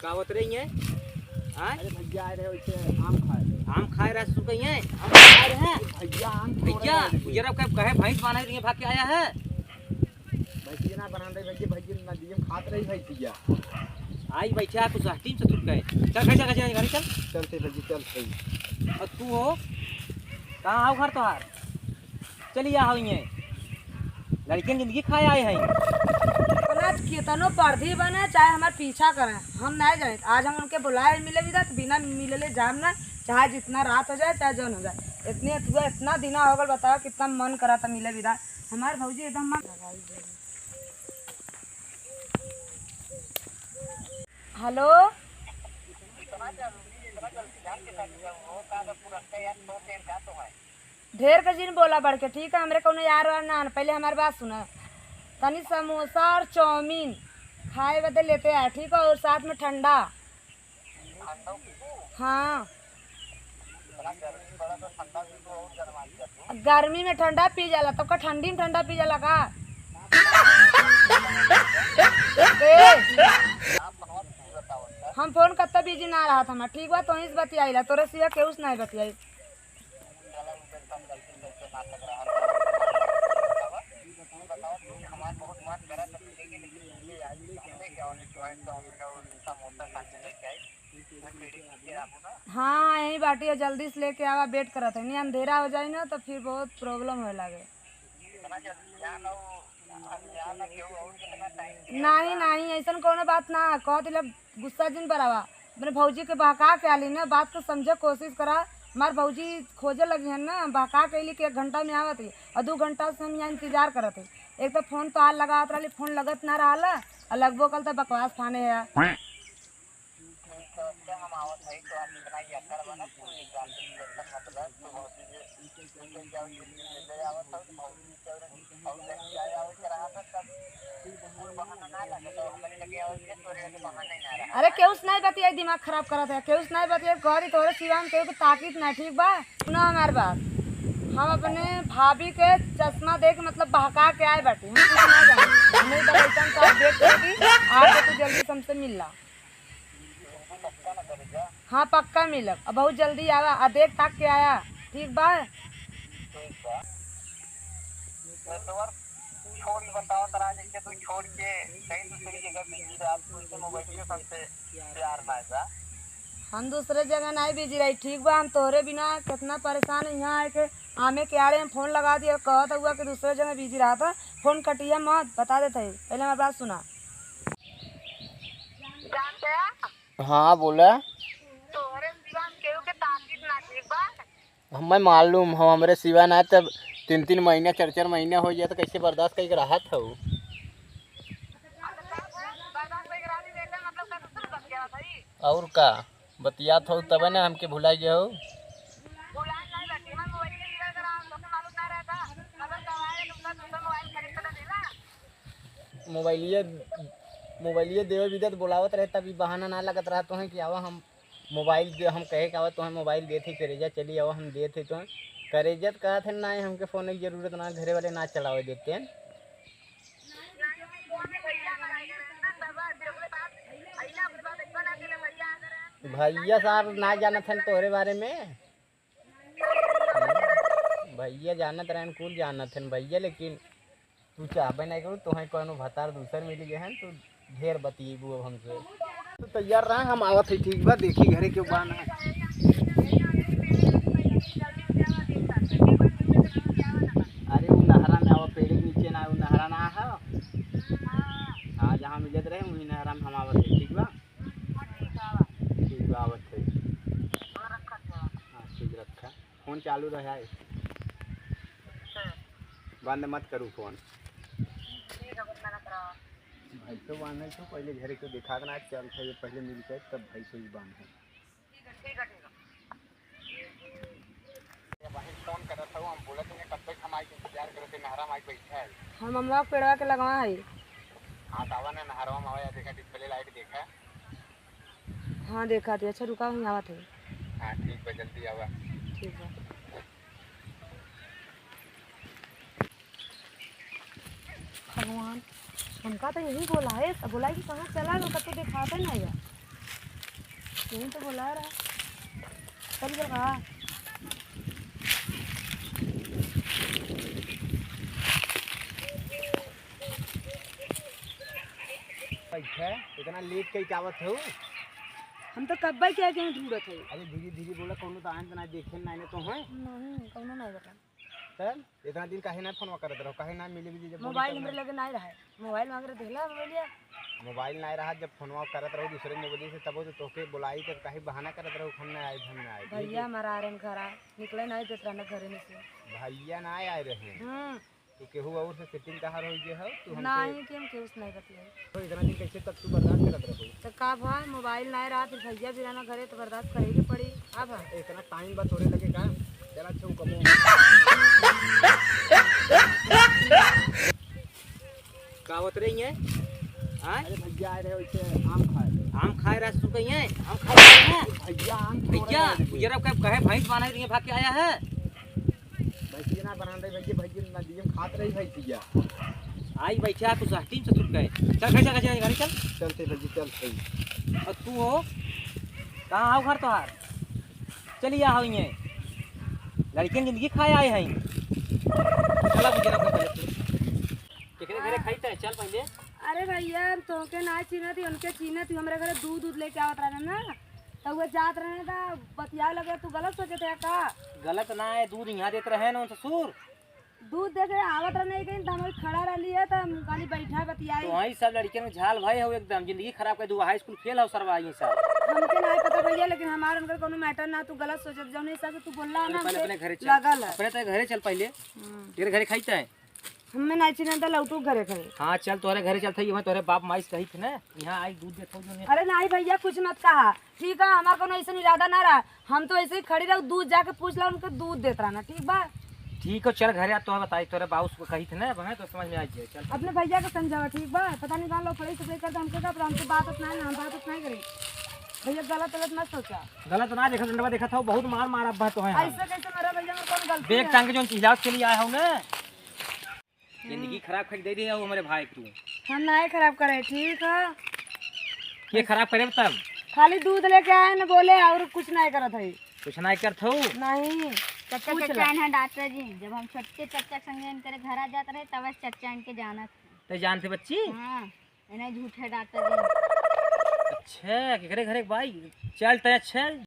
का होत रही है? अरे भैया आए रहे वैसे आम खाए रहा सुन कहीं है? आम खा रहे हैं भैया आम भैया गुजरा कहे भैंस बांध रही है भाग के आया है भैया ना बना रही भैया भैया नदी में खात रही भैया आई बैठा कुछ टीम से छूट गए चल घर चल घर चल चलते भैया चलते और तू हो कहाँ आओ घर तोहार चलिए आओ ये लड़कियन जिंदगी खाए आए हैं कितनो पर्धी बने चाहे हमारे पीछा करें हम नहीं जाए आज हम उनके बुलाए मिले विदा बिना मिले जाम ना चाहे जितना रात हो जाए चाहे जौन हो जाए इतना दिन हो गया बताओ कितना मन करा था मिले विदा हमारे भौजी एकदम मन। हेलो ढेर का जिन बोला बढ़ के ठीक है हमरे को यार ना पहले हमारी बात सुना तनी समोसा और चाउमीन खाए बदे लेते हैं ठीक है और साथ में ठंडा। हाँ गर्मी में ठंडा पी जाला तब का ठंडी में ठंडा पी जाला का हम फोन कत्ता बिजी ना रहा था ठीक बा तो इस बतियाई तोरे सिवा केहू नहीं बतियाई। हाँ यही बाटी है जल्दी से लेके आवा वेट करत है नहीं अंधेरा हो जाए ना तो फिर बहुत प्रॉब्लम होने लगे। नहीं नहीं ऐसा कोनो बात ना कहते गुस्सा जिन बरावा मेरे भौजी के बहका के आली ना बात को समझे कोशिश करा हमारे भौजी खोजे लगी है ना बहका के लिए कि 1 घंटा में आवत है और 2 घंटा से हम यहाँ इंतजार करते हैं। एक तो फोन तो आज लगात रही फोन लगत ना रहा और लगभग कल तो बकवास फाने है। अरे केहू नहीं बतिया दिमाग खराब करत है केहू नहीं बतिया गौरी तोरे सिवा में केहू के ताकीत नहीं ठीक बा सुना हमारे बात हम अपने भाभी के चश्मा देख मतलब बहका के आए बैठे हम कुछ नहीं जाने नहीं बगैचन का देख देगी आज तो जल्दी हमसे मिल ला। हाँ पक्का मिलब अब बहुत जल्दी आवा आ देख ताक के आया ठीक बा। बताओ तरा जैसे तू छोड़ के कहीं दूसरी जगह बिजी रहा तो मोबाइल के सबसे प्यार ना जा हम दूसरे जगह नहीं बिजी रही ठीक बा हम तोहरे बिना कितना परेशान है यहाँ आए के आमे के आड़े में फोन लगा दिया कहता हुआ कि दूसरे जगह बिजी रहा था फोन कटिया मत बता देते पहले हमारी बात सुना। हाँ बोला हमें मालूम हो हमारे सिवा ना तब 3-3 महीने 4-4 महीने हो जाए तो कैसे बर्दाश्त करके रहा था वो और का बतिया था तब ना हमके भुला गए हो मोबाइलिए देवे विदत बुलावत रहे तभी बहाना ना लगत रहा तो है कि आवा हम मोबाइल दे हम कहे कि आवा तो हम मोबाइल देते करेजा चली आवा हम देते तो करेजत कहा थे ना हमके फ़ोन की ज़रूरत ना घरे वाले ना चलावे देते हैं। भैया साहब ना जानत हैं तोहरे बारे में भैया जानत रहन कुल जानत हैं भैया लेकिन तू चाहबे नहीं करूँ तुम्हें कोनो भतार दूसर मिल गए हैं तो ढेर बतिएबू अब हमसे तो तैयार रहा हम आवत है ठीक बा देखी घरे क्यों बाना अरे वो नहरा में आवा पेड़ के नीचे ना वो नहरा ना है हाँ जहाँ मिलत रहे वही नहरा में हम आवत है ठीक बा आवत है हाँ ठीक रखा फोन चालू रहा है बंद मत करूँ फोन भाई तो बांधे तो पहले घरे को दिखा देना चल ये पहले मिल के तब भाई को ही बांधे फोन कर रहा था हम बोला तुम्हें कब तक हम आई के इंतजार करते नहरा में बैठा है हम अम्मा पेड़वा के लगवा है हाँ तावा ने नहरवा में आया देखा डिस्प्ले लाइट देखा हाँ देखा थी अच्छा रुका हूँ आवा थे हाँ ठीक है जल्दी आवा ठीक है भगवान उनका तो यही बोला है बोला कि कहाँ चला लो कब तो दिखाते नहीं है यही तो बुला रहा चल कर कहा पैसा इतना लेट कई कावत हो। हम तो कब क्या क्या ढूंढत है अरे धीरे धीरे बोला कौनो तो आन तना देखे ना तो है नहीं कौनो नहीं बता तब इतना दिन काहे ना फोन करत रहो काहे ना मिले भी जब मोबाइल हमरे लगे नहीं रहा मोबाइल मांग रहे देखला मोबाइल मोबाइल नहीं रहा जब फोनवा करत रहो दूसरे मोबाइल से तब तो तोके बुलाई तब काहे बहाना करत रहो हम ना आए भैया हमारा आ रहे घर आए निकले नहीं देत रहना घरे में से भैया ना आए रहे तू केहू और से सेटिंग कहार हो जे हो तू हम नहीं कि हम केहू से नहीं बतियाई तो इतना दिन कैसे तक तू बर्दाश्त करत रहो तो का भाई मोबाइल नहीं रहा फिर भैया भी रहना घरे तो बर्दाश्त करेगी पड़ी अब इतना टाइम बा थोड़े लगे का चला छौ कबो का होत रही है हां अरे भैया आए रहे वैसे आम खाए रहा तू कहीं है आम खा रहे हैं भैया आम भैया गुजरा कहे भैंस बांध रही है भाग के आया है भैया ना बना रहे भैया ना दिए खात रही भैया आई बैठा कुछ टीम से छूट गए चल भैया गाड़ी चल चलते भैया चल सही और तू हो कहाँ आओ घर तोहार चलिए आओ ये लड़की ने जिंदगी खाए आए हैं चला गुजरा केकरे घरे खाइते हैं चल पहले अरे भैया तोके ना चीना थी उनके चीना थी हमारे घरे दूध लेके आवत रहे ना तो वो जात रहे था बतिया लगे तू गलत सोचे थे का गलत ना है दूध यहाँ देते रहे ना ससुर दूध देख रहे आवत रहे कहीं तो हमारे खड़ा रही है तो हम गाली बैठा बतियाई तो वही सब लड़कियों में झाल भाई हो एकदम जिंदगी खराब कर दू हाई स्कूल फेल हो सरवा ये सब हमके नहीं पता भैया लेकिन हमारे उनका कोनो मैटर ना तू गलत सोचे जो नहीं हिसाब से तू बोल रहा ना पहले अपने घरे चल लगल है अपने तो घरे चल पहले तेरे घरे खाइते हैं हमें नहीं चीना तो लौटू घरे खड़े हाँ चल तोहरे घरे चलते ही तोहरे बाप माई सही थे ना यहाँ आई दूध देखो जो ने अरे नहीं भैया कुछ मत कहा ठीक है हमारा कोनो ऐसा इरादा ना रहा हम तो ऐसे ही खड़ी रहो दूध जाके पूछ ला उनको दूध देता रहना ठीक बा ठीक है चल घरे आ तो बताई तोरे बाबू को कही थे ना बहन तो समझ में आ जाए चल अपने भैया को समझावा ठीक बा पता नहीं कहाँ लोग पढ़े सफाई करते हमसे का पर हमसे बात उतना ना हम बात उतना ही करें भैया गलत गलत मत सोचा गलत ना देखा डंडवा देखा था बहुत मार मारा बा तो है ऐसे कैसे मेरा भैया में कौन गलती बेग टांग के जो इलाज के लिए आया हूँ ना जिंदगी खराब कर दे दिया हमारे भाई तू हम नहीं खराब करे ठीक है ये खराब करे तब खाली दूध लेके आए ना बोले और कुछ नहीं करत है कुछ नहीं करत हो नहीं चच्चा चच्चा है डॉक्टर जी जब हम छोटे चच्चा संगे इनके घर आ जाते रहे तब चच्चा इनके जाना तो जानते बच्ची हाँ इन्हें झूठे डॉक्टर जी अच्छा घरे घरे भाई चल तय चल